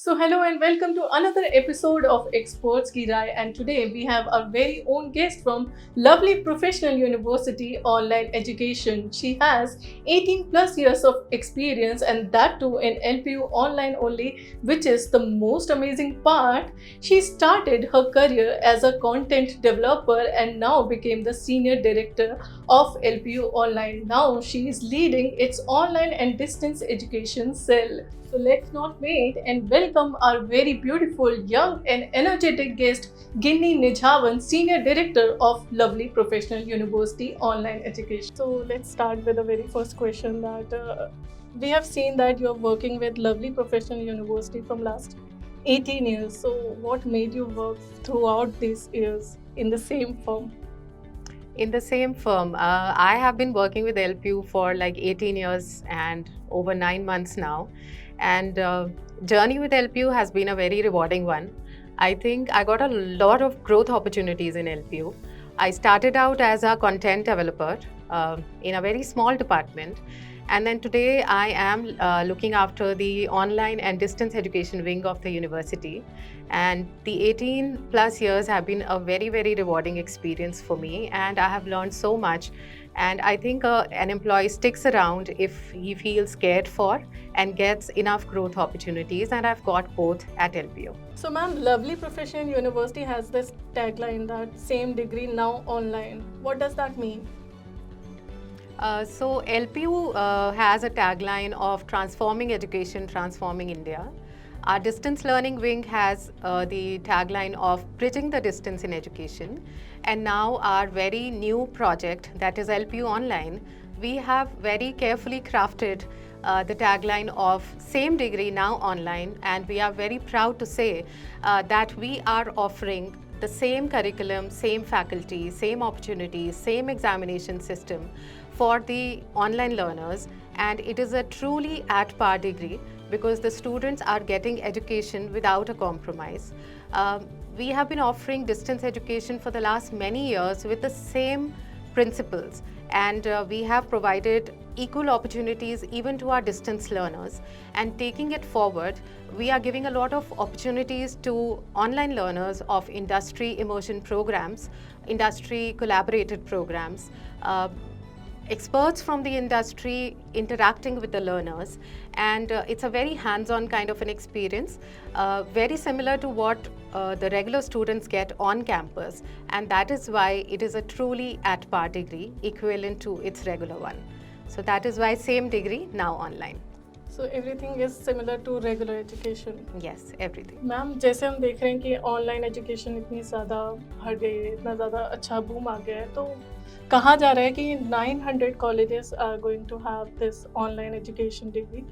So, hello and welcome to another episode of Experts Ki Rai. And today we have our very own guest from Lovely Professional University Online Education. She has 18 plus years of experience, and that too in LPU online only, which is the most amazing part. She started her career as a content developer and now became the senior director of LPU Online. Now she is leading its online and distance education cell. So let's not wait and welcome our very beautiful, young and energetic guest, Ginny Nijhawan, Senior Director of Lovely Professional University Online Education. So let's start with the very first question that we have seen that you're working with Lovely Professional University from last 18 years. So what made you work throughout these years in the same firm? In the same firm. I have been working with LPU for like 18 years and over 9 months now. And journey with LPU has been a very rewarding one. I think I got a lot of growth opportunities in LPU. I started out as a content developer in a very small department. And then today I am looking after the online and distance education wing of the university. And the 18 plus years have been a very, very rewarding experience for me. And I have learned so much. And I think an employee sticks around if he feels cared for and gets enough growth opportunities. And I've got both at LPU. So, ma'am, Lovely Professional University has this tagline that same degree now online. What does that mean? So LPU has a tagline of transforming education, transforming India. Our distance learning wing has the tagline of bridging the distance in education. And now our very new project, that is LPU Online, we have very carefully crafted the tagline of same degree now online, and we are very proud to say that we are offering the same curriculum, same faculty, same opportunities, same examination system for the online learners, and it is a truly at par degree because the students are getting education without a compromise. We have been offering distance education for the last many years with the same principles, and we have provided equal opportunities even to our distance learners. And taking it forward, we are giving a lot of opportunities to online learners of industry immersion programs, industry collaborated programs, experts from the industry interacting with the learners, and it's a very hands-on kind of an experience, very similar to what the regular students get on campus, and that is why it is a truly at par degree equivalent to its regular one. So that is why same degree now online. So everything is similar to regular education. Yes, everything. Ma'am जैसे हम देख रहे हैं कि online education इतनी ज़्यादा बढ़ गई है, इतना ज़्यादा अच्छा बूम आ गया है, तो कहा जा रहा है कि 900 colleges are going to have this online education degree.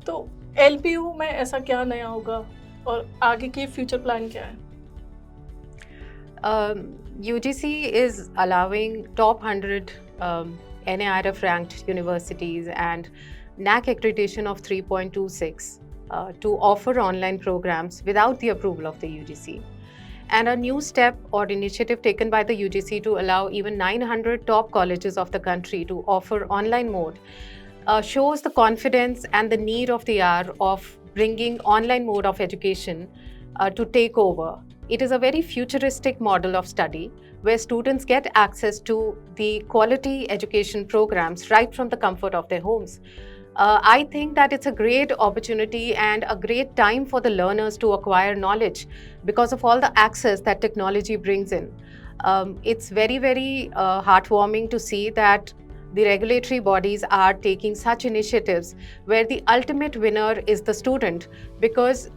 तो एलपीयू में ऐसा क्या नया होगा और आगे की फ्यूचर प्लान क्या है? UGC is allowing top 100 NARF ranked universities and NAC accreditation of 3.26 to offer online programs without the approval of the UGC. And a new step or initiative taken by the UGC to allow even 900 top colleges of the country to offer online mode shows the confidence and the need of the hour of bringing online mode of education to take over. It is a very futuristic model of study where students get access to the quality education programs right from the comfort of their homes. I think that it's a great opportunity and a great time for the learners to acquire knowledge because of all the access that technology brings in. It's very, very heartwarming to see that the regulatory bodies are taking such initiatives where the ultimate winner is the student because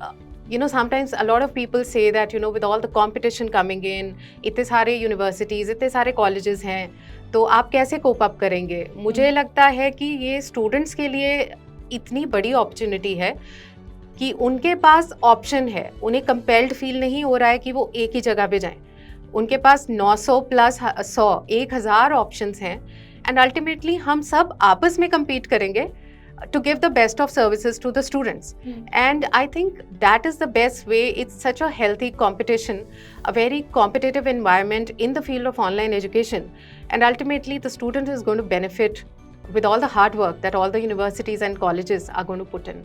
sometimes a lot of people say that, with all the competition coming in, इतने सारे universities, इतने सारे colleges हैं, तो आप कैसे cope up करेंगे? मुझे लगता है कि ये स्टूडेंट्स के लिए इतनी बड़ी अपॉर्चुनिटी है कि उनके पास ऑप्शन है, उन्हें कंपेल्ड फील नहीं हो रहा है कि वो एक ही जगह पे जाएं. उनके पास 900 प्लस 100 1000 ऑप्शंस हैं एंड अल्टीमेटली हम सब आपस में compete करेंगे to give the best of services to the students. And I think that is the best way. It's such a healthy competition, a very competitive environment in the field of online education. And ultimately, the student is going to benefit with all the hard work that all the universities and colleges are going to put in.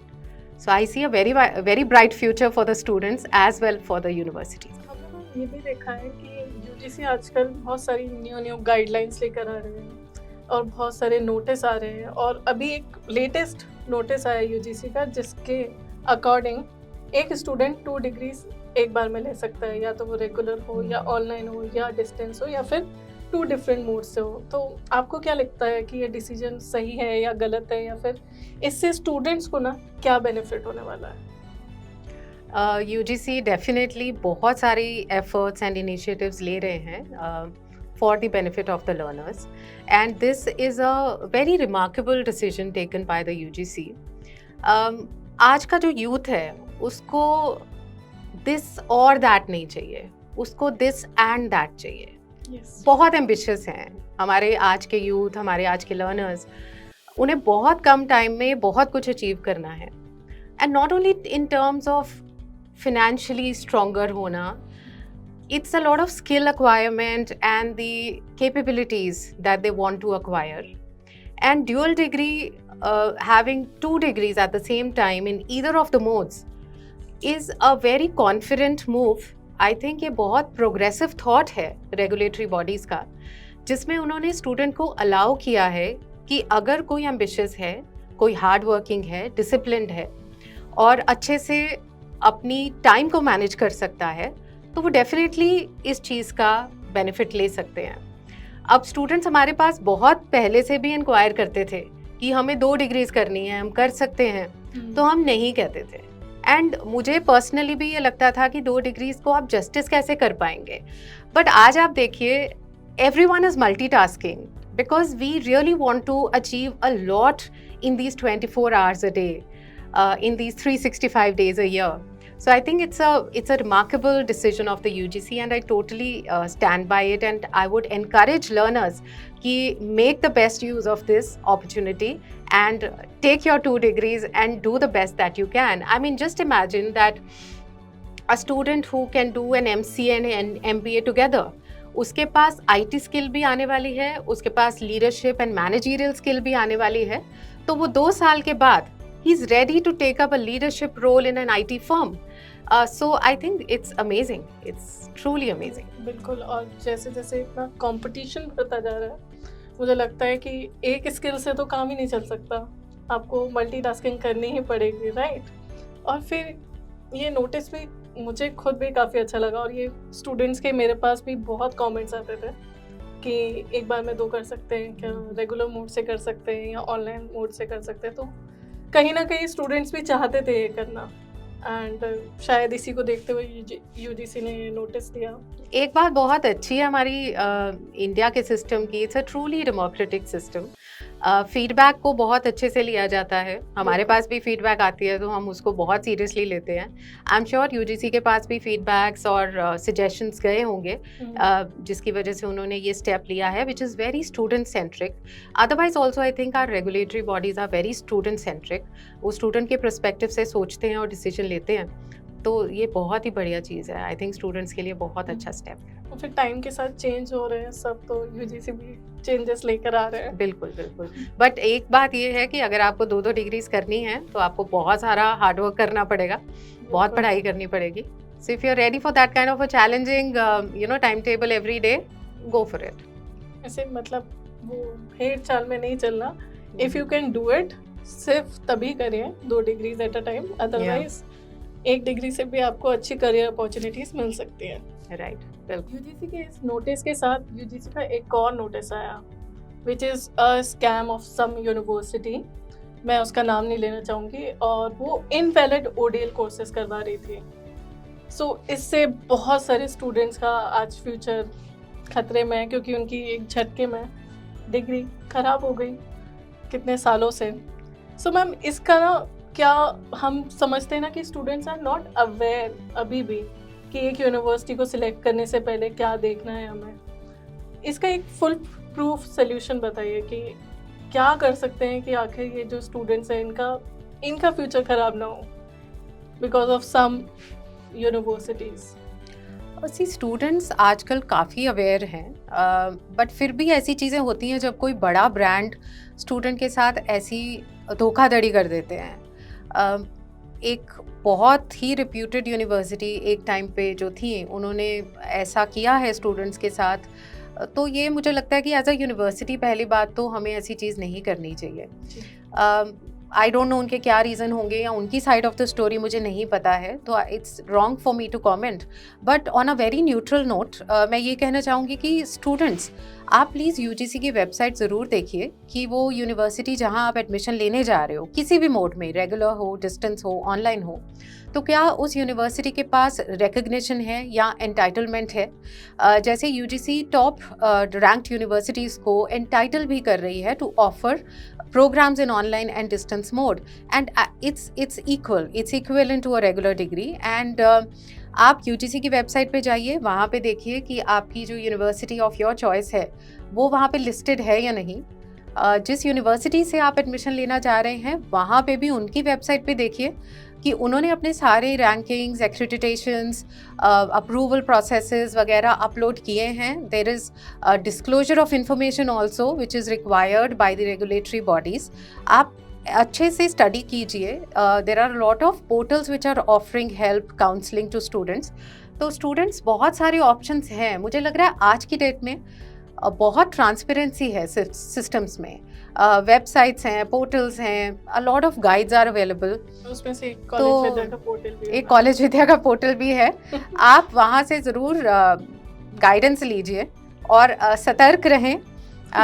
So I see a very bright future for the students as well for the universities. हमने ना ये भी देखा है कि UGC आजकल बहुत सारी न्यू गाइडलाइंस लेकर आ रहे हैं और बहुत सारे नोटिस आ रहे हैं, और अभी एक लेटेस्ट नोटिस आया यूजीसी का जिसके अकॉर्डिंग एक स्टूडेंट 2 डिग्रीज एक बार में ले सकता है, या तो वो रेगुलर हो या ऑनलाइन हो या डिस्टेंस हो या फिर 2 डिफरेंट मोड से हो। तो आपको क्या लगता है कि ये डिसीजन सही है या गलत है, या फिर इससे स्टूडेंट्स को ना क्या बेनिफिट होने वाला है? यूजीसी डेफिनेटली बहुत सारी एफर्ट्स एंड इनिशिएटिव्स ले रहे हैं for the benefit of the learners, and this is a very remarkable decision taken by the UGC. आज का जो यूथ है उसको दिस और दैट नहीं चाहिए, उसको दिस एंड दैट चाहिए। बहुत एम्बिशियस हैं हमारे आज के यूथ, हमारे आज के लर्नर्स। उन्हें बहुत कम टाइम में बहुत कुछ अचीव करना है, and not only in terms of financially stronger hona, it's a lot of skill acquirement and the capabilities that they want to acquire. And dual degree, having 2 degrees at the same time in either of the modes is a very confident move. I think ये बहुत progressive thought है regulatory bodies का, जिसमें उन्होंने student को allow किया है कि अगर कोई ambitious है, कोई hard working है, disciplined है और अच्छे से अपनी टाइम को मैनेज कर सकता है, तो वो डेफिनेटली इस चीज़ का बेनिफिट ले सकते हैं। अब स्टूडेंट्स हमारे पास बहुत पहले से भी इंक्वायर करते थे कि हमें 2 डिग्रीज करनी है, हम कर सकते हैं, तो हम नहीं कहते थे। एंड मुझे पर्सनली भी ये लगता था कि 2 डिग्रीज को आप जस्टिस कैसे कर पाएंगे। बट आज आप देखिए, everyone is multitasking because we really want to achieve a lot in these 24 hours a day, in these 365 days a year. So I think it's a remarkable decision of the UGC, and I totally stand by it, and I would encourage learners ki make the best use of this opportunity and take your 2 degrees and do the best that you can. I mean, just imagine that a student who can do an MCA and an MBA together, उसके पास IT skill भी आने वाली है, उसके पास leadership and managerial skill भी आने वाली है, तो वो 2 साल के बाद he's ready to take up a leadership role in an IT firm. So I think it's amazing. It's truly amazing. बिल्कुल, और जैसे जैसे इतना कंपटीशन बढ़ता जा रहा है, मुझे लगता है कि एक स्किल से तो काम ही नहीं चल सकता, आपको मल्टीटास्किंग करनी ही पड़ेगी, राइट? और फिर ये नोटिस भी मुझे खुद भी काफ़ी अच्छा लगा, और ये स्टूडेंट्स के मेरे पास भी बहुत कमेंट्स आते थे कि एक बार में 2 कर सकते हैं क्या, रेगुलर मोड से कर सकते हैं या ऑनलाइन मोड से कर सकते हैं। तो कहीं ना कहीं स्टूडेंट्स भी चाहते थे ये करना, एंड शायद इसी को देखते हुए यूजीसी ने नोटिस दिया। एक बात बहुत अच्छी है हमारी इंडिया के सिस्टम की, it's a truly democratic system. Feedback को बहुत अच्छे से लिया जाता है, हमारे पास भी फीडबैक आती है तो हम उसको बहुत सीरियसली लेते हैं। आई एम श्योर यूजीसी के पास भी फीडबैक्स और सजेशंस गए होंगे, जिसकी वजह से उन्होंने ये स्टेप लिया है, which is very student centric. Otherwise also I think our regulatory bodies are very student centric, वो स्टूडेंट के परस्पेक्टिव से सोचते हैं और डिसीजन लेते हैं, तो ये बहुत ही बढ़िया चीज़ है। आई थिंक स्टूडेंट्स के लिए बहुत अच्छा स्टेप है। और फिर टाइम के साथ चेंज हो रहे हैं सब, तो यूजीसी भी चेंजेस लेकर आ रहे हैं। बिल्कुल बिल्कुल, बट एक बात ये है कि अगर आपको 2-2 डिग्रीज करनी है तो आपको बहुत सारा हार्डवर्क करना पड़ेगा, बहुत पढ़ाई करनी पड़ेगी। So if you are ready for that kind of a challenging time table every day, go for it. ऐसे मतलब वो हेड चाल में नहीं चलना, if you can do it सिर्फ तभी करिए 2 degrees at a time, otherwise 1 degree से भी आपको अच्छी करियर अपॉर्चुनिटीज मिल सकती हैं। राइट, बिल्कुल। यूजीसी के इस नोटिस के साथ यूजीसी का एक और नोटिस आया, which is a scam of some university. मैं उसका नाम नहीं लेना चाहूँगी, और वो इनवैलिड ओडीएल कोर्सेज करवा रही थी। सो इससे बहुत सारे स्टूडेंट्स का आज फ्यूचर खतरे में है, क्योंकि उनकी एक झटके में डिग्री खराब हो गई कितने सालों से। सो मैम, इसका ना क्या हम समझते हैं ना कि स्टूडेंट्स आर नॉट अवेयर अभी भी कि एक यूनिवर्सिटी को सिलेक्ट करने से पहले क्या देखना है हमें। इसका एक फुल प्रूफ सोल्यूशन बताइए कि क्या कर सकते हैं कि आखिर ये जो स्टूडेंट्स हैं इनका फ्यूचर खराब ना हो बिकॉज ऑफ सम यूनिवर्सिटीज़। और सी स्टूडेंट्स आजकल काफ़ी अवेयर हैं, बट फिर भी ऐसी चीज़ें होती हैं जब कोई बड़ा ब्रांड स्टूडेंट के साथ ऐसी धोखाधड़ी कर देते हैं। एक बहुत ही रिप्यूटेड यूनिवर्सिटी एक टाइम पे जो थी, उन्होंने ऐसा किया है स्टूडेंट्स के साथ, तो ये मुझे लगता है कि एज अ यूनिवर्सिटी पहली बात तो हमें ऐसी चीज़ नहीं करनी चाहिए। आई डोंट नो उनके क्या रीज़न होंगे या उनकी साइड ऑफ द स्टोरी मुझे नहीं पता है, तो it's wrong for me to comment. But on a very neutral note मैं ये कहना चाहूँगी कि स्टूडेंट्स, आप प्लीज़ यूजीसी की वेबसाइट ज़रूर देखिए कि वो यूनिवर्सिटी जहाँ आप एडमिशन लेने जा रहे हो, किसी भी मोड में, रेगुलर हो, डिस्टेंस हो, ऑनलाइन हो, तो क्या उस यूनिवर्सिटी के पास रिकग्निशन है या एंटाइटलमेंट है। जैसे यूजीसी टॉप रैंक्ड यूनिवर्सिटीज़ को एंटाइटल भी कर रही है to offer programs in online and distance mode, and it's equivalent to a regular degree, and आप यूजीसी की वेबसाइट पे जाइए, वहाँ पे देखिए कि आपकी जो यूनिवर्सिटी ऑफ योर चॉइस है वो वहाँ पे लिस्टेड है या नहीं। जिस यूनिवर्सिटी से आप एडमिशन लेना चाह रहे हैं वहाँ पे भी उनकी वेबसाइट पे देखिए कि उन्होंने अपने सारे रैंकिंग्स, एक्रेडिटेशंस, अप्रूवल प्रोसेसेस वगैरह अपलोड किए हैं। There is disclosure of information also which is required by the regulatory bodies. आप अच्छे से स्टडी कीजिए। There are lot of portals which are offering help counselling to students. तो students, बहुत सारे ऑप्शंस हैं। मुझे लग रहा है आज की डेट में बहुत ट्रांसपेरेंसी है सिस्टम्स में, वेबसाइट्स हैं, पोर्टल्स हैं, a lot of guides are available. उसमें से एक कॉलेज विद्या का पोर्टल भी है। एक कॉलेज विद्या का पोर्टल भी है। आप वहाँ से ज़रूर गाइडेंस लीजिए और सतर्क रहें,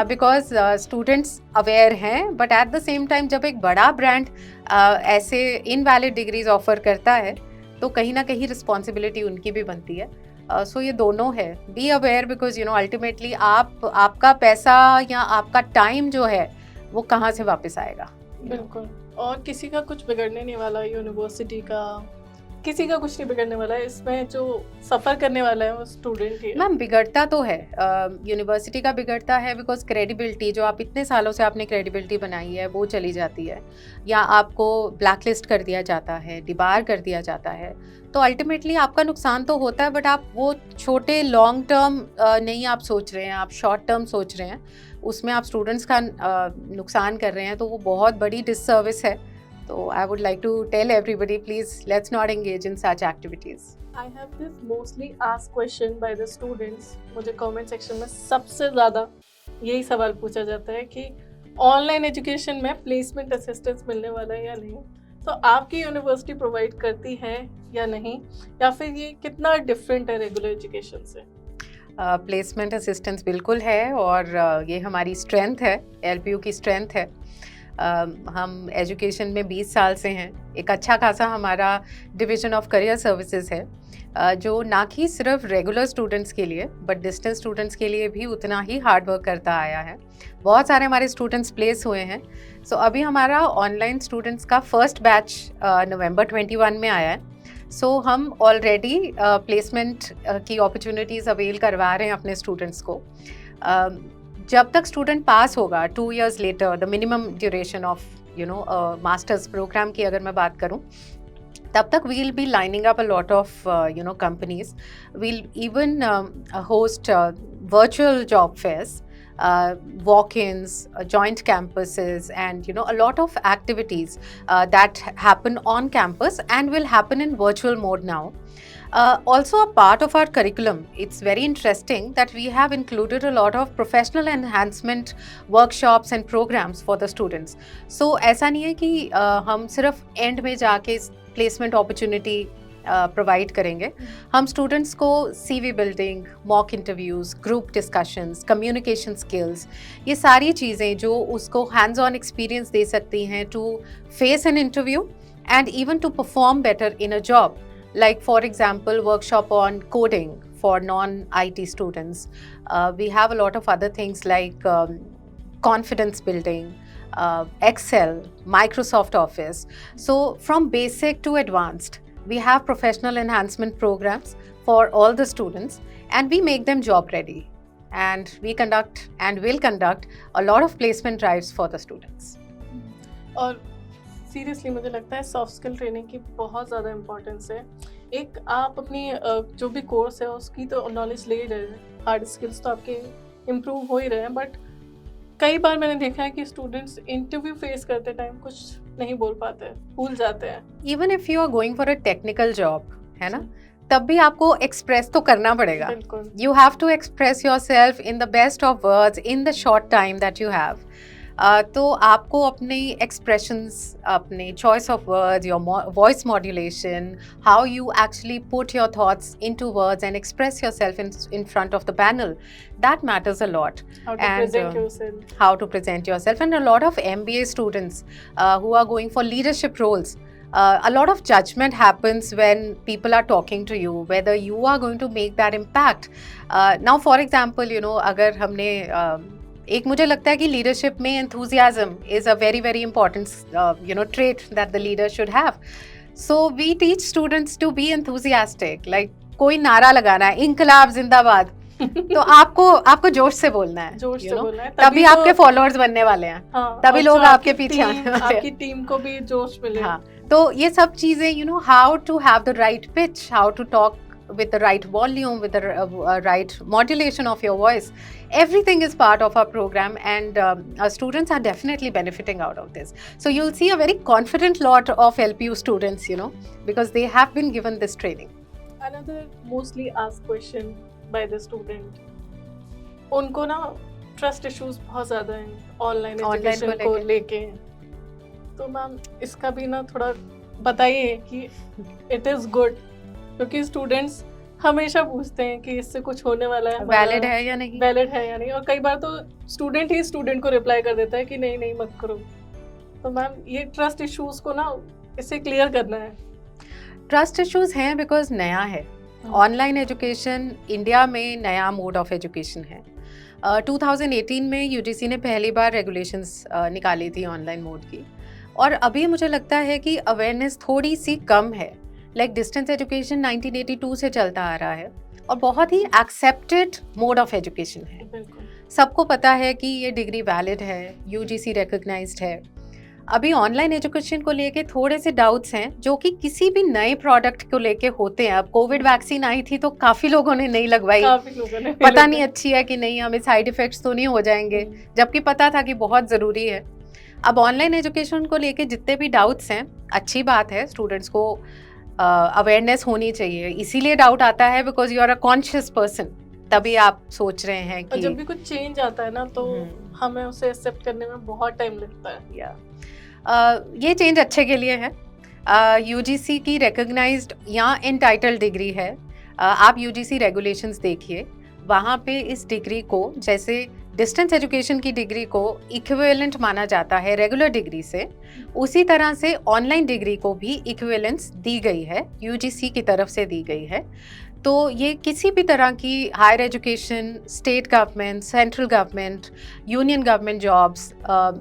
बिकॉज स्टूडेंट्स अवेयर हैं, but at the same time जब एक बड़ा ब्रांड ऐसे इनवैलिड डिग्रीज ऑफर करता है तो कहीं ना कहीं रिस्पॉन्सिबिलिटी उनकी भी बनती है। सो ये दोनों है, be aware, because you know ultimately आपका पैसा या आपका टाइम जो है वो कहाँ से वापस आएगा। बिल्कुल, और किसी का कुछ बिगड़ने नहीं वाला, यूनिवर्सिटी का किसी का कुछ नहीं बिगड़ने वाला है। इसमें जो सफ़र करने वाला है वो स्टूडेंट ही है। मैम, बिगड़ता तो है, यूनिवर्सिटी का बिगड़ता है, बिकॉज क्रेडिबिलिटी जो आप इतने सालों से आपने क्रेडिबिलिटी बनाई है वो चली जाती है, या आपको ब्लैक लिस्ट कर दिया जाता है, डिबार कर दिया जाता है। तो अल्टीमेटली आपका नुकसान तो होता है, बट आप वो छोटे लॉन्ग टर्म नहीं आप सोच रहे हैं, आप शॉर्ट टर्म सोच रहे हैं, उसमें आप स्टूडेंट्स का नुकसान कर रहे हैं, तो वो बहुत बड़ी डिससर्विस है। So I would like to tell everybody, please let's not engage in such activities. I have this mostly asked question by the students. मुझे comment section में सबसे ज़्यादा यही सवाल पूछा जाता है कि ऑनलाइन एजुकेशन में प्लेसमेंट असिस्टेंस मिलने वाला है या नहीं। तो आपकी यूनिवर्सिटी प्रोवाइड करती है या नहीं, या फिर ये कितना डिफरेंट है रेगुलर एजुकेशन से? प्लेसमेंट असिस्टेंस बिल्कुल है, और ये हमारी स्ट्रेंथ है, एलपीयू की स्ट्रेंथ है। हम एजुकेशन में 20 साल से हैं। एक अच्छा खासा हमारा डिवीज़न ऑफ करियर सर्विसेज है, जो ना कि सिर्फ रेगुलर स्टूडेंट्स के लिए बट डिस्टेंस स्टूडेंट्स के लिए भी उतना ही हार्ड वर्क करता आया है। बहुत सारे हमारे स्टूडेंट्स प्लेस हुए हैं। सो अभी हमारा ऑनलाइन स्टूडेंट्स का फर्स्ट बैच नवंबर 21 में आया है। सो हम ऑलरेडी प्लेसमेंट की अपॉर्चुनिटीज़ अवेल करवा रहे हैं अपने स्टूडेंट्स को। जब तक स्टूडेंट पास होगा 2 years later, the minimum duration of masters programme की अगर मैं बात करूं, तब तक we'll be lining up a lot of companies. We'll even host virtual job fairs, walk-ins, joint campuses, and a lot of activities that happen on campus and will happen in virtual mode now. Also a part of our curriculum, it's very interesting that we have included a lot of professional enhancement workshops and programs for the students. So ऐसा नहीं है कि हम सिर्फ and में जाके placement opportunity provide करेंगे। हम स्टूडेंट्स को CV building, mock interviews, group discussions, communication skills, ये सारी चीज़ें जो उसको हैंड्स ऑन एक्सपीरियंस दे सकती हैं to face an interview and even to perform better in a job. Like for example, workshop on coding for non-IT students. We have a lot of other things like confidence building, Excel, Microsoft Office. So from basic to advanced, we have professional enhancement programs for all the students, and we make them job ready. And we conduct and will conduct a lot of placement drives for the students. और seriously मुझे लगता है soft skill training की बहुत ज़्यादा importance है। एक आप अपनी जो भी कोर्स है उसकी तो नॉलेज ले ही रहे हैं, हार्ड स्किल्स तो आपके इम्प्रूव हो ही रहे हैं, बट कई बार मैंने देखा है कि स्टूडेंट्स इंटरव्यू फेस करते टाइम कुछ नहीं बोल पाते, भूल जाते हैं। Even if you are going for a technical job, है ना, तब भी आपको एक्सप्रेस तो करना पड़ेगा. बिल्कुल। You have to express yourself in the best of words in the short time that you have. तो आपको अपनी expressions, अपनी choice of words, your voice modulation, how you actually put your thoughts into words and express yourself in front of the panel, that matters a lot. How to present yourself. How to present yourself. And a lot of MBA students who are going for leadership roles, a lot of judgment happens when people are talking to you, whether you are going to make that impact. Now, for example, you know, अगर हमने एक मुझे लगता है कि leadership में enthusiasm is a very very important you know trait that the leader should have. So we teach students to be enthusiastic. Like कोई नारा लगाना है, इंकलाब जिंदाबाद, तो आपको जोश से बोलना है, जोश से बोलना है, तभी आपके फॉलोअर्स बनने वाले हैं. हाँ, तभी लोग आपके पीछे आने वाले हैं. आपकी टीम को भी जोश मिले. हाँ, तो ये सब चीजें, you know, how to have the right pitch, how to talk with the right volume, with the right modulation of your voice, everything is part of our program, and our students are definitely benefiting out of this. So you'll see a very confident lot of LPU students, you know, because they have been given this training. Another mostly asked question by the student, उनको ना trust issues बहुत ज़्यादा हैं online education को लेके, तो ma'am इसका भी ना थोड़ा बताइए कि इट इज़ गुड, क्योंकि स्टूडेंट्स हमेशा पूछते हैं कि इससे कुछ होने वाला है, वैलिड है या नहीं, वैलिड है या नहीं, और कई बार तो स्टूडेंट ही स्टूडेंट को रिप्लाई कर देता है कि नहीं नहीं मत करो. तो मैम ये ट्रस्ट इश्यूज को ना इसे क्लियर करना है. ट्रस्ट इश्यूज हैं बिकॉज नया है. ऑनलाइन एजुकेशन इंडिया में नया मोड ऑफ एजुकेशन है. 2018 में यूजीसी ने पहली बार रेगुलेशंस निकाली थी ऑनलाइन मोड की, और अभी मुझे लगता है कि अवेयरनेस थोड़ी सी कम है. लाइक डिस्टेंस एजुकेशन 1982 से चलता आ रहा है और बहुत he accepted mode of education है. सबको पता है कि ये डिग्री वैलिड है, यूजीसी रिकॉग्नाइज्ड है. अभी ऑनलाइन एजुकेशन को लेके थोड़े से डाउट्स हैं जो कि किसी भी नए प्रोडक्ट को लेके होते हैं. अब कोविड वैक्सीन आई थी तो काफ़ी लोगों ने नहीं लगवाई, पता नहीं अच्छी है कि नहीं, हमें साइड इफ़ेक्ट्स तो नहीं हो जाएंगे, जबकि पता था कि बहुत ज़रूरी है. अब ऑनलाइन एजुकेशन को लेके जितने भी डाउट्स हैं, अच्छी बात है, स्टूडेंट्स को अवेयरनेस होनी चाहिए. इसीलिए डाउट आता है because you are a conscious person, तभी आप सोच रहे हैं कि जब भी कुछ चेंज आता है ना तो हमें उसे एक्सेप्ट करने में बहुत टाइम लगता है. ये चेंज अच्छे के लिए है. यूजीसी की रिकॉग्नाइज्ड या एंटाइटल्ड डिग्री है. आप यूजीसी रेगुलेशंस देखिए, वहाँ पे इस डिग्री को, जैसे डिस्टेंस एजुकेशन की डिग्री को इक्विवेलेंट माना जाता है रेगुलर डिग्री से, उसी तरह से ऑनलाइन डिग्री को भी इक्विवेलेंस दी गई है, यूजीसी की तरफ से दी गई है. तो ये किसी भी तरह की higher education, state government, central government, union government jobs,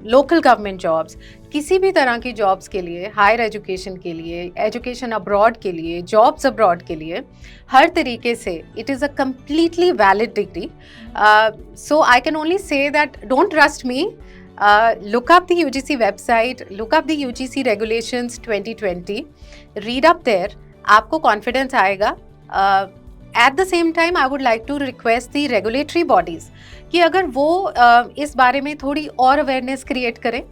local government jobs, किसी भी तरह की जॉब्स के लिए, हायर एजुकेशन के लिए, एजुकेशन अब्रॉड के लिए, जॉब्स अब्रॉड के लिए, हर तरीके से it is a completely valid degree. So I can only say that don't trust me, look up the UGC website, look up the UGC regulations 2020, read up there, आपको confidence आएगा. At the same time, I would like to request the regulatory bodies कि अगर वो इस बारे में थोड़ी और अवेयरनेस क्रिएट करें,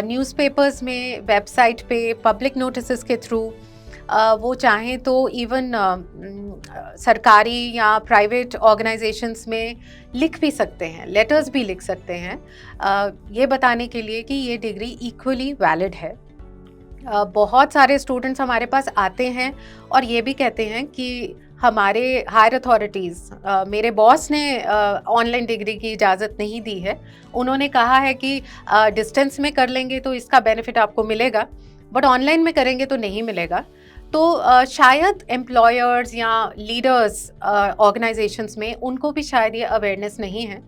न्यूज़पेपर्स में, वेबसाइट पे, पब्लिक नोटिस के थ्रू, वो चाहें तो इवन सरकारी या प्राइवेट ऑर्गेनाइजेशंस में लिख भी सकते हैं, लेटर्स भी लिख सकते हैं, ये बताने के लिए कि ये डिग्री इक्वली वैलिड है. बहुत सारे स्टूडेंट्स हमारे पास आते हैं और ये भी कहते हैं कि हमारे हायर अथॉरिटीज़, मेरे बॉस ने ऑनलाइन डिग्री की इजाज़त नहीं दी है. उन्होंने कहा है कि डिस्टेंस में कर लेंगे तो इसका बेनिफिट आपको मिलेगा, बट ऑनलाइन में करेंगे तो नहीं मिलेगा. तो शायद एम्प्लॉयर्स या लीडर्स ऑर्गेनाइजेशंस में उनको भी शायद ये अवेयरनेस नहीं है.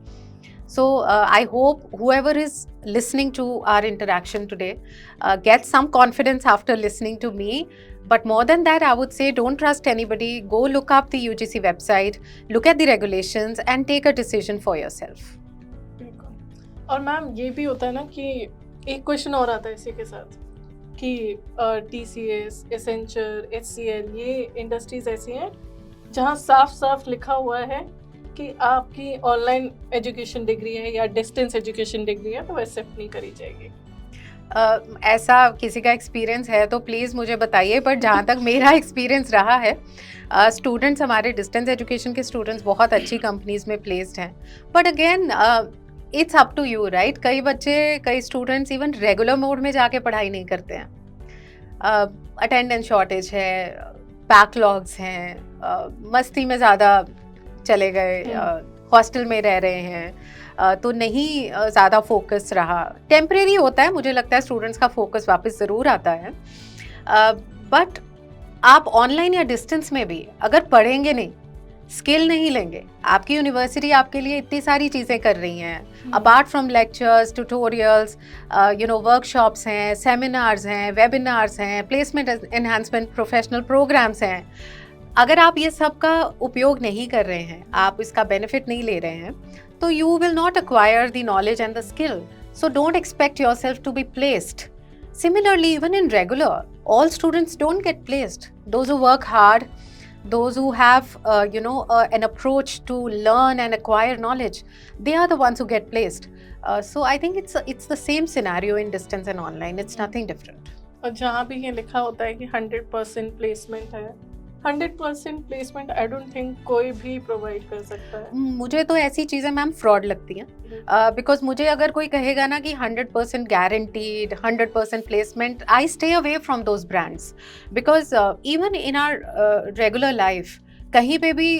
So I hope whoever is listening to our interaction today gets some confidence after listening to me. But more than that, I would say don't trust anybody. Go look up the UGC website, look at the regulations and take a decision for yourself. और ma'am ये भी होता है ना कि एक question और आता है इसी के साथ कि TCS, एसेंचर, HCL, ये इंडस्ट्रीज ऐसी हैं जहाँ साफ साफ लिखा हुआ है कि आपकी ऑनलाइन एजुकेशन डिग्री है या डिस्टेंस एजुकेशन डिग्री है तो एक्सेप्ट नहीं करी जाएगी. ऐसा किसी का एक्सपीरियंस है तो प्लीज़ मुझे बताइए, बट जहाँ तक मेरा एक्सपीरियंस रहा है, स्टूडेंट्स, हमारे डिस्टेंस एजुकेशन के स्टूडेंट्स बहुत अच्छी कंपनीज में प्लेस्ड हैं, but again it's up to you, right? कई बच्चे, कई स्टूडेंट्स इवन रेगुलर मोड में जाके पढ़ाई नहीं करते हैं, अटेंडेंस शॉर्टेज है, बैकलॉग्स हैं, मस्ती में ज़्यादा चले गए, हॉस्टल में रह रहे हैं, तो नहीं ज़्यादा फोकस रहा। टेम्परेरी होता है, मुझे लगता है स्टूडेंट्स का फोकस वापस ज़रूर आता है, बट आप ऑनलाइन या डिस्टेंस में भी अगर पढ़ेंगे नहीं, स्किल नहीं लेंगे, आपकी यूनिवर्सिटी आपके लिए इतनी सारी चीज़ें कर रही हैं, apart from lectures, tutorials, workshops हैं, सेमिनार्स हैं, वेबिनार्स हैं, प्लेसमेंट एनहांसमेंट प्रोफेशनल प्रोग्राम्स हैं। अगर आप ये सब का उपयोग नहीं कर रहे हैं, आप इसका बेनिफिट नहीं ले रहे हैं, तो you will not acquire the knowledge and the skill. So don't expect yourself to be placed. Similarly, even in regular, all students don't get placed. Those who work hard, those who have an approach to learn and acquire knowledge, they are the ones who get placed. So I think it's the same scenario in distance and online. It's nothing different. और जहाँ भी ये लिखा होता है कि 100% placement है, 100% placement I don't think कोई भी प्रोवाइड कर सकता है। मुझे तो ऐसी चीज़ें मैम फ्रॉड लगती हैं, बिकॉज मुझे अगर कोई कहेगा ना कि 100% guaranteed, 100% placement, I stay away from those brands, because even in our regular life कहीं पे भी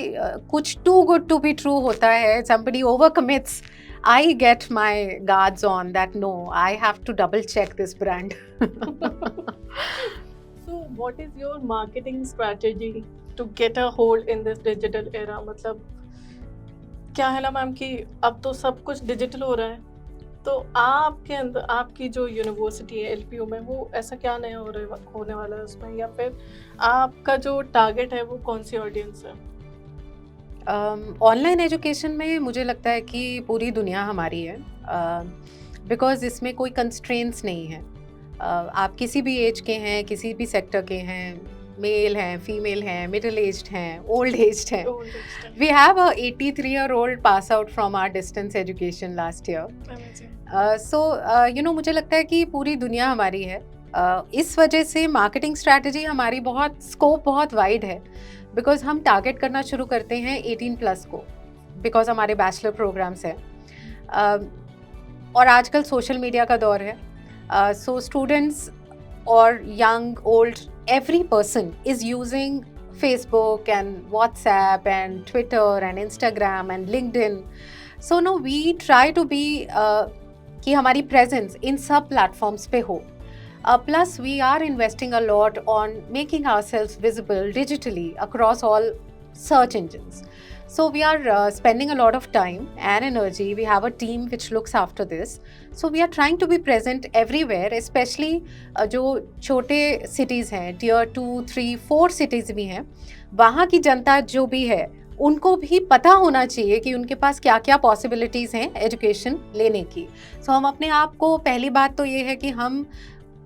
कुछ too good to be true होता है, somebody over commits, I get my guards on that, no, I have to double check this brand. So what is your marketing strategy to get a hold in this digital era? मतलब क्या है ना ma'am कि अब तो सब कुछ digital हो रहा है, तो आपके अंदर आपकी जो यूनिवर्सिटी है LPU में, वो ऐसा क्या नया होने वाला है उसमें, या फिर आपका जो टारगेट है वो कौन सी ऑडियंस है? ऑनलाइन एजुकेशन में मुझे लगता है कि पूरी दुनिया हमारी है, बिकॉज इसमें कोई कंस्ट्रेंट्स नहीं है। आप किसी भी एज के हैं, किसी भी सेक्टर के हैं, मेल हैं, फीमेल हैं, मिडिल एज्ड हैं, ओल्ड एज्ड हैं। We have a 83-year-old pass out from our distance education last year. So मुझे लगता है कि पूरी दुनिया हमारी है। इस वजह से मार्केटिंग स्ट्रैटेजी हमारी स्कोप बहुत वाइड है, बिकॉज हम टारगेट करना शुरू करते हैं 18+ को, बिकॉज हमारे बैचलर प्रोग्राम्स हैं, और आजकल सोशल मीडिया का दौर है। So students or young, old, every person is using Facebook and WhatsApp and Twitter and Instagram and LinkedIn. So now we try to be कि हमारी presence इन सब platforms पे हो. Plus we are investing a lot on making ourselves visible digitally across all search engines. So we are spending a lot of time and energy. We have a team which looks after this. So we are trying to be present everywhere, especially जो छोटे cities हैं, Tier 2, 3, 4 cities भी हैं, वहाँ की जनता जो भी है, उनको भी पता होना चाहिए कि उनके पास क्या क्या पॉसिबिलिटीज़ हैं एजुकेशन लेने की। सो हम अपने आप को, पहली बात तो ये है कि हम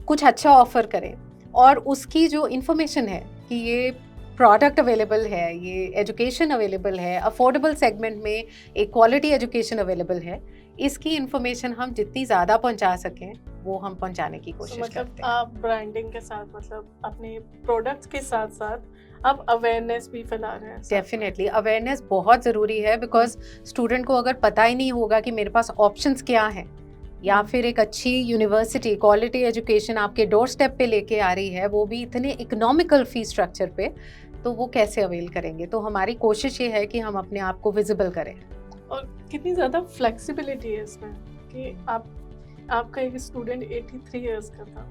कुछ अच्छा ऑफ़र करें, और उसकी जो इन्फॉर्मेशन है कि ये प्रोडक्ट अवेलेबल है, ये एजुकेशन अवेलेबल है, अफोर्डेबल सेगमेंट में एक क्वालिटी एजुकेशन अवेलेबल है, इसकी इन्फॉर्मेशन हम जितनी ज़्यादा पहुंचा सकें वो हम पहुंचाने की कोशिश करते हैं। आप ब्रांडिंग के साथ, मतलब अपने प्रोडक्ट्स के साथ साथ आप अवेयरनेस भी फैला रहे हैं। डेफिनेटली अवेयरनेस बहुत ज़रूरी है, बिकॉज स्टूडेंट को अगर पता ही नहीं होगा कि मेरे पास ऑप्शंस क्या हैं, या फिर एक अच्छी यूनिवर्सिटी क्वालिटी एजुकेशन आपके डोर स्टेप पे लेके आ रही है, वो भी इतने इकोनॉमिकल फी स्ट्रक्चर पे, तो वो कैसे अवेल करेंगे। तो हमारी कोशिश ये है कि हम अपने आप को विजिबल करें। और कितनी ज़्यादा फ्लेक्सिबिलिटी है इसमें कि आपका एक स्टूडेंट 83 इयर्स का था,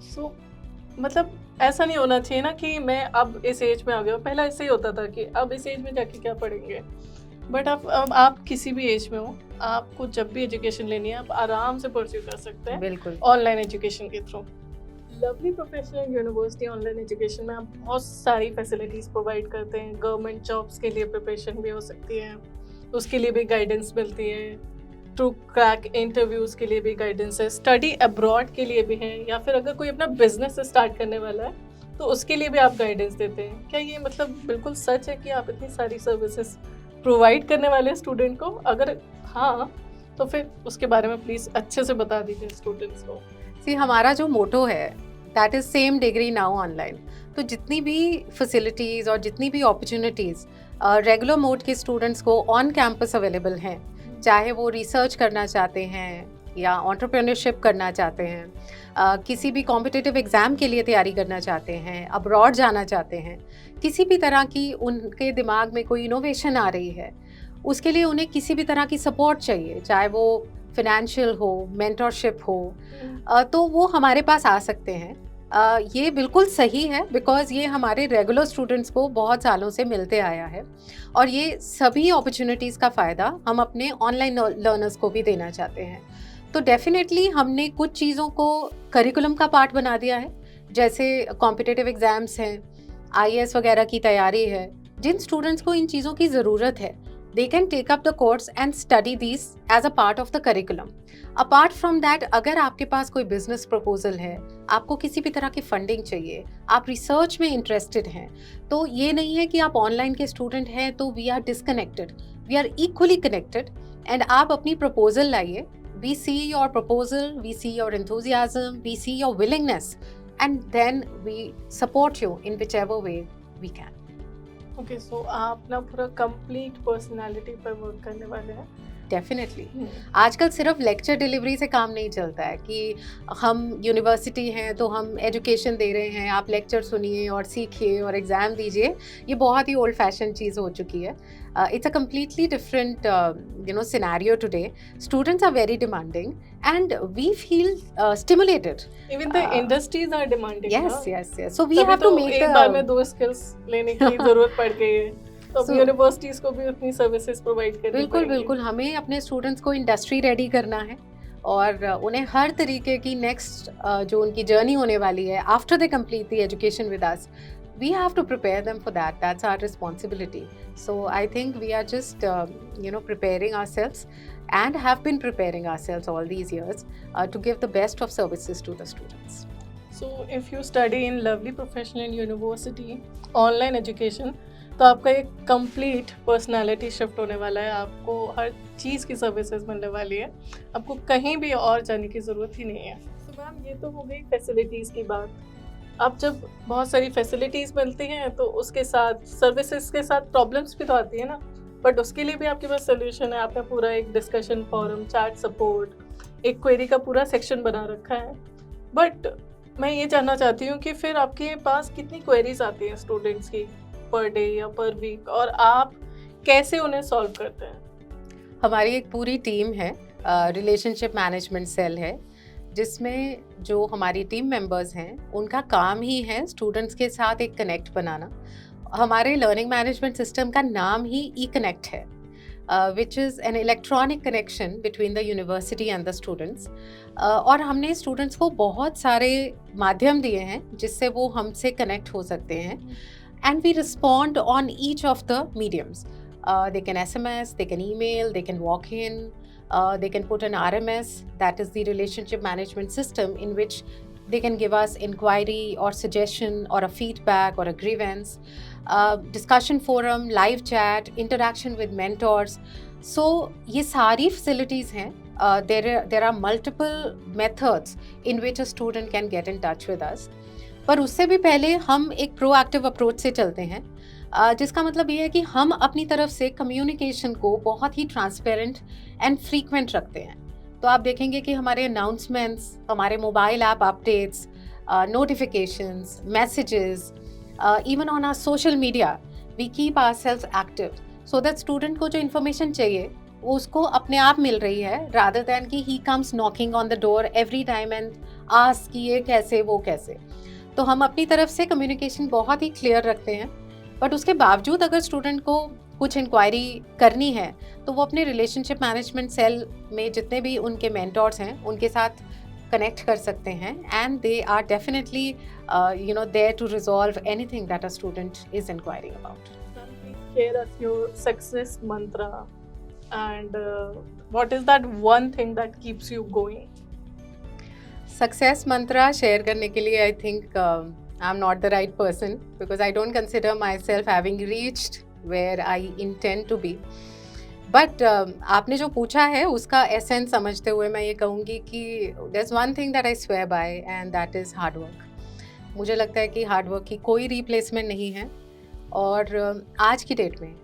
सो मतलब ऐसा नहीं होना चाहिए ना कि मैं अब इस एज में आ गया। पहला ऐसे ही होता था कि अब इस एज में जाके क्या पढ़ेंगे, बट अब आप किसी भी एज में हो, आपको जब भी एजुकेशन लेनी है आप आराम से परस्यू कर सकते हैं, बिल्कुल ऑनलाइन एजुकेशन के through. Lovely professional university online education में आप बहुत सारी फैसिलिटीज़ प्रोवाइड करते हैं। गवर्नमेंट जॉब्स के लिए प्रिपरेशन भी हो सकती है, उसके लिए भी गाइडेंस मिलती है, टू क्रैक इंटरव्यूज़ के लिए भी गाइडेंस है, स्टडी अब्रॉड के लिए भी है, या फिर अगर कोई अपना बिजनेस स्टार्ट करने वाला है तो उसके लिए भी आप गाइडेंस देते हैं। क्या ये मतलब बिल्कुल सच है कि आप इतनी सारी सर्विसेज प्रोवाइड करने वाले हैं स्टूडेंट को? अगर हाँ, तो फिर उसके बारे में प्लीज़ अच्छे से बता दीजिए स्टूडेंट्स को। सी हमारा जो मोटो है that is same degree now online. तो जितनी भी फैसिलिटीज़ और जितनी भी अपॉर्चुनिटीज़ रेगुलर मोड के स्टूडेंट्स को ऑन कैंपस अवेलेबल हैं, चाहे वो रिसर्च करना चाहते हैं या एंटरप्रेन्योरशिप करना चाहते हैं, किसी भी कॉम्पिटिटिव एग्ज़ाम के लिए तैयारी करना चाहते हैं, अब्रॉड जाना चाहते हैं, किसी भी तरह की उनके दिमाग में कोई इनोवेशन आ रही है, उसके लिए उन्हें किसी भी तरह की सपोर्ट चाहिए, चाहे वो फिनेंशियल हो, मेंटरशिप हो, तो वो हमारे पास आ सकते हैं। ये बिल्कुल सही है बिकॉज़ ये हमारे रेगुलर स्टूडेंट्स को बहुत सालों से मिलते आया है और ये सभी अपॉर्चुनिटीज़ का फ़ायदा हम अपने ऑनलाइन लर्नर्स को भी देना चाहते हैं। तो डेफिनेटली हमने कुछ चीज़ों को करिकुलम का पार्ट बना दिया है, जैसे कॉम्पिटिटिव एग्ज़ाम्स हैं, आईएएस वगैरह की तैयारी है। जिन स्टूडेंट्स को इन चीज़ों की ज़रूरत है, they can take up the course and study these as a part of the curriculum. Apart from that, अगर आपके पास कोई बिजनेस प्रपोजल है, आपको किसी भी तरह की फंडिंग चाहिए, आप रिसर्च में इंटरेस्टेड हैं, तो ये नहीं है कि आप ऑनलाइन के स्टूडेंट हैं तो we are disconnected, we are equally connected. And आप अपनी प्रपोजल लाइए, we see your proposal, we see your enthusiasm, we see your willingness, and then we support you in whichever way we can. Okay, so आप ना पूरा complete personality पर work करने वाले हैं। डेफिनेटली आजकल सिर्फ लेक्चर डिलीवरी से काम नहीं चलता है कि हम यूनिवर्सिटी हैं तो हम एजुकेशन दे रहे हैं, आप लेक्चर सुनिए और सीखिए और एग्ज़ाम दीजिए। ये बहुत ही ओल्ड फैशन चीज़ हो चुकी है। It's a completely different scenario today. Students are very demanding and we feel stimulated. Even the industries are demanding. Yes. So we have to make एक बार में 2 स्किल्स लेने की जरूरत पड़ गई है, तो यूनिवर्सिटीज को भी उतनी सर्विसेज प्रोवाइड करनी पड़ेगी। बिल्कुल हमें अपने स्टूडेंट्स को इंडस्ट्री रेडी करना है और उन्हें हर तरीके की नेक्स्ट जो उनकी जर्नी होने वाली है after they complete the education with us, we have to prepare them for that. That's our responsibility. So I think we are just preparing ourselves and have been preparing ourselves all these years to give the best of services to the students. So if you study in Lovely Professional University online education, तो आपका एक complete personality shift होने वाला है। आपको हर चीज़ की services मिलने वाली है, आपको कहीं भी और जाने की ज़रूरत ही नहीं है। तो मैम, ये तो हो गई फैसिलिटीज़ की बात। अब जब बहुत सारी फैसिलिटीज़ मिलती हैं तो उसके साथ सर्विसेज के साथ प्रॉब्लम्स भी तो आती है ना, बट उसके लिए भी आपके पास सोल्यूशन है। आपने पूरा एक डिस्कशन फोरम, चैट सपोर्ट, एक क्वेरी का पूरा सेक्शन बना रखा है। बट मैं ये जानना चाहती हूँ कि फिर आपके पास कितनी क्वेरीज आती हैं स्टूडेंट्स की पर डे या पर वीक, और आप कैसे उन्हें सॉल्व करते हैं? हमारी एक पूरी टीम है, रिलेशनशिप मैनेजमेंट सेल है, जिसमें जो हमारी टीम मेंबर्स हैं उनका काम ही है स्टूडेंट्स के साथ एक कनेक्ट बनाना। हमारे लर्निंग मैनेजमेंट सिस्टम का नाम ही ई कनेक्ट है, which is an electronic connection between the university and the students. और हमने स्टूडेंट्स को बहुत सारे माध्यम दिए हैं जिससे वो हमसे कनेक्ट हो सकते हैं, and we respond on each of the mediums. They can SMS, they can email, they can walk in, they can put an RMS, that is the relationship management system, in which they can give us inquiry or suggestion or a feedback or a grievance, discussion forum, live chat, interaction with mentors. So ये सारी facilities हैं. There are multiple methods in which a student can get in touch with us. पर उससे भी पहले हम एक proactive approach से चलते हैं, जिसका मतलब ये है कि हम अपनी तरफ से कम्युनिकेशन को बहुत ही ट्रांसपेरेंट एंड फ्रीक्वेंट रखते हैं। तो आप देखेंगे कि हमारे अनाउंसमेंट्स, हमारे mobile app updates, notifications, messages, even on our social media, we keep ourselves active so that student को जो इन्फॉर्मेशन चाहिए वो उसको अपने आप मिल रही है, रादर दैन कि he comes knocking on the door every time and ask कि ये कैसे वो कैसे। तो हम अपनी तरफ से कम्युनिकेशन बहुत ही क्लियर रखते हैं, बट उसके बावजूद अगर स्टूडेंट को कुछ इंक्वायरी करनी है तो वो अपने रिलेशनशिप मैनेजमेंट सेल में जितने भी उनके मेंटर्स हैं उनके साथ कनेक्ट कर सकते हैं, and they are definitely there to resolve anything that a student is enquiring about. Share us your success mantra and what is that one thing that keeps you going? Success Mantra share करने के लिए I think I'm not the right person because I don't consider myself having reached where I intend to be. But आपने जो पूछा है उसका essence समझते हुए मैं ये कहूँगी कि there is one thing that I swear by and that is hard work. मुझे लगता है कि हार्ड वर्क की कोई रिप्लेसमेंट नहीं है, और आज की डेट में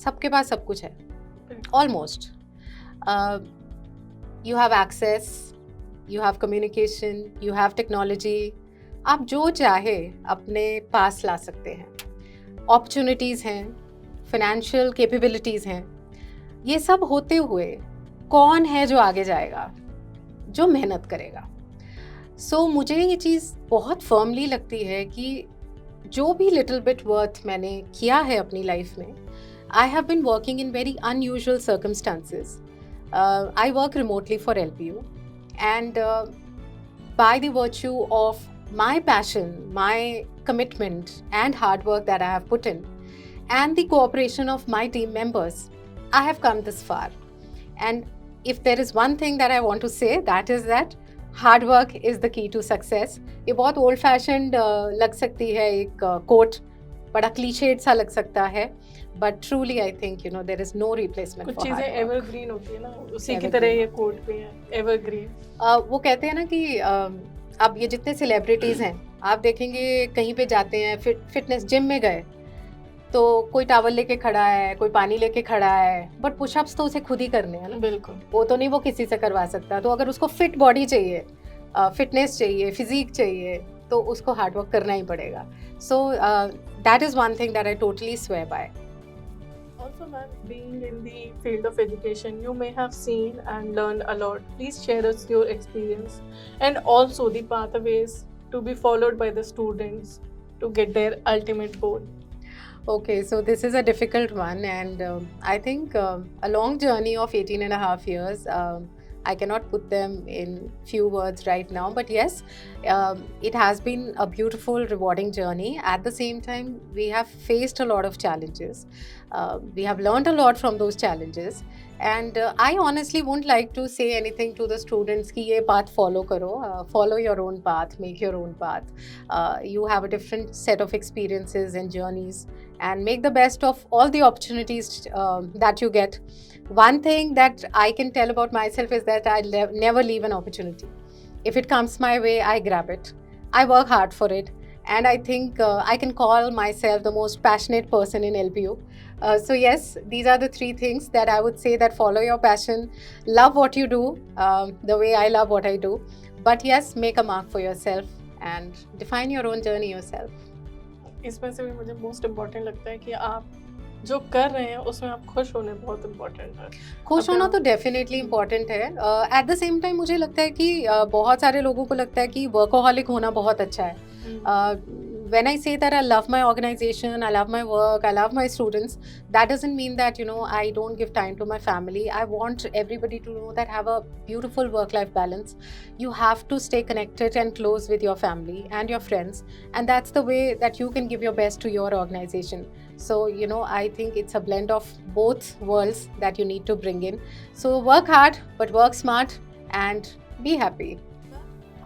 सबके पास सब कुछ है almost. You have access, you have communication, you have technology. आप जो चाहे अपने पास ला सकते हैं। अपॉर्चुनिटीज़ हैं, फाइनेंशियल कैपेबिलिटीज़ हैं। ये सब होते हुए कौन है जो आगे जाएगा? जो मेहनत करेगा। मुझे ये चीज़ बहुत फर्मली लगती है कि जो भी लिटिल बिट वर्थ मैंने किया है अपनी लाइफ में, I have been working in very unusual circumstances. I work remotely for LPU, एंड by the virtue of my passion, my commitment, and hard work that I have put in, and the cooperation of my team members, I have come this far. And if there is one thing that I want to say, that is that hard work is the key to success. ये बहुत old fashioned लग सकती है एक quote, बड़ा cliched सा लग सकता है, but truly I think there is no replacement कुछ for hard चीजें work. evergreen होती है ना, उसी की तरह ये कोट भी है, evergreen. वो कहते हैं ना कि अब ये जितने सेलिब्रिटीज हैं, आप देखेंगे कहीं पे जाते हैं, फिटनेस जिम में गए तो कोई टावल लेके खड़ा है, कोई पानी लेके खड़ा है, बट पुशअप्स तो उसे खुद ही करने हैं ना। बिल्कुल, वो तो नहीं वो किसी से करवा सकता। तो अगर उसको फिट बॉडी चाहिए, फिटनेस चाहिए, फिजिक चाहिए, तो उसको हार्ड वर्क करना ही पड़ेगा। So that is one thing that I totally swear by. also ma'am, being in the field of education, you may have seen and learned a lot. Please share us your experience and also the pathways to be followed by the students to get their ultimate goal. Okay, so this is a difficult one, and I think a long journey of 18 and a half years. I cannot put them in few words right now, but yes, it has been a beautiful, rewarding journey. At the same time, we have faced a lot of challenges. We have learned a lot from those challenges, and I honestly won't like to say anything to the students कि ये path follow करो, follow your own path, make your own path. You have a different set of experiences and journeys, and make the best of all the opportunities that you get. One thing that I can tell about myself is that I never leave an opportunity. If it comes my way, I grab it. I work hard for it. And I think I can call myself the most passionate person in LPU. So yes, these are the three things that I would say: that follow your passion, love what you do, the way I love what I do. But yes, make a mark for yourself and define your own journey yourself. इसमें से भी मुझे most important लगता है कि आप जो कर रहे हैं उसमें आप खुश होने बहुत इम्पोर्टेंट है। खुश होना तो डेफिनेटली इम्पॉर्टेंट है। एट द सेम टाइम मुझे लगता है कि बहुत सारे लोगों को लगता है कि वर्कोहॉलिक होना बहुत अच्छा है। When I say that I love my organization, I love my work, I love my students, that doesn't mean that I don't give time to my family. I want everybody to know that have a beautiful work-life balance. You have to stay connected and close with your family and your friends, and that's the way that you can give your best to your organization. So I think it's a blend of both worlds that you need to bring in. So work hard, but work smart and be happy.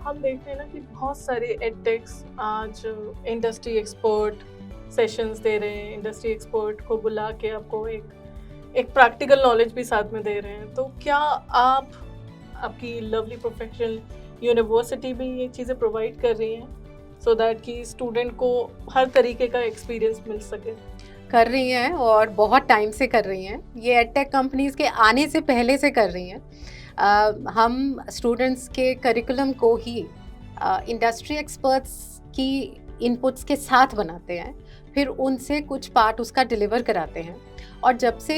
हम देखते हैं ना कि बहुत सारे एडटेक्स आज industry expert sessions दे रहे हैं, इंडस्ट्री एक्सपर्ट को बुला के आपको एक प्रैक्टिकल नॉलेज भी साथ में दे रहे हैं। तो क्या आपकी लवली प्रोफेशनल यूनिवर्सिटी भी ये चीज़ें प्रोवाइड कर रही हैं सो दैट कि स्टूडेंट को हर तरीके का एक्सपीरियंस मिल सके? कर रही हैं, और बहुत टाइम से कर रही हैं। ये एडटेक कंपनीज के आने से पहले से कर रही हैं। हम स्टूडेंट्स के करिकुलम को ही इंडस्ट्री एक्सपर्ट्स की इनपुट्स के साथ बनाते हैं, फिर उनसे कुछ पार्ट उसका डिलीवर कराते हैं। और जब से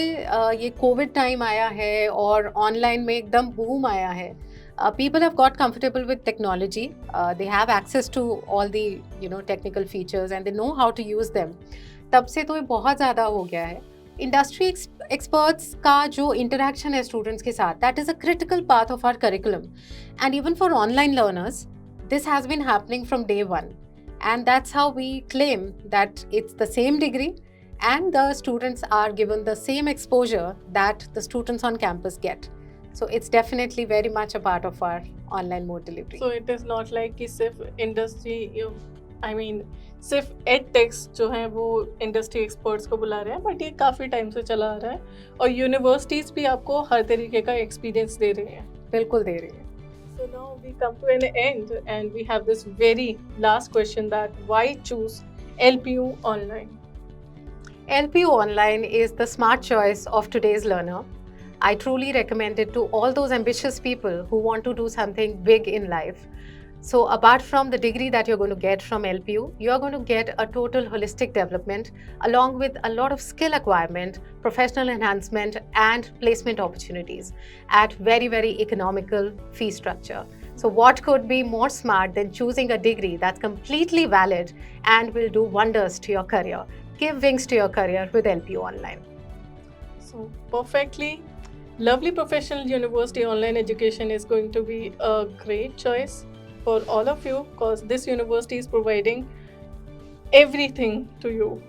ये कोविड टाइम आया है और ऑनलाइन में एकदम बूम आया है, people have got comfortable with technology. They have access to all the technical features and they know how to use them. तब से तो ये बहुत ज़्यादा हो गया है। इंडस्ट्री एक्सपर्ट्स का जो इंटरेक्शन है स्टूडेंट्स के साथ, that is a critical part of our curriculum, and even for online learners this has been happening from day one, and that's how we claim that it's the same degree and the students are given the same exposure that the students on campus get. So it's definitely very much a part of our online mode delivery. So it is not like कि सिर्फ industry I mean सिर्फ एडटेक्स जो हैं वो industry experts को बुला रहे हैं, बट ये काफ़ी टाइम से चला आ रहा है और यूनिवर्सिटीज़ भी आपको हर तरीके का एक्सपीरियंस दे रही हैं। बिल्कुल दे रही है। So now we come to an end and we have this very last question, that why choose LPU online? LPU Online is the smart choice of today's learner. I truly recommend it to all those ambitious people who want to do something big in life. So apart from the degree that you're going to get from LPU, you're going to get a total holistic development along with a lot of skill acquirement, professional enhancement and placement opportunities at very, very economical fee structure. So what could be more smart than choosing a degree that's completely valid and will do wonders to your career? Give wings to your career with LPU Online. So perfectly, Lovely Professional University Online Education is going to be a great choice for all of you, because this university is providing everything to you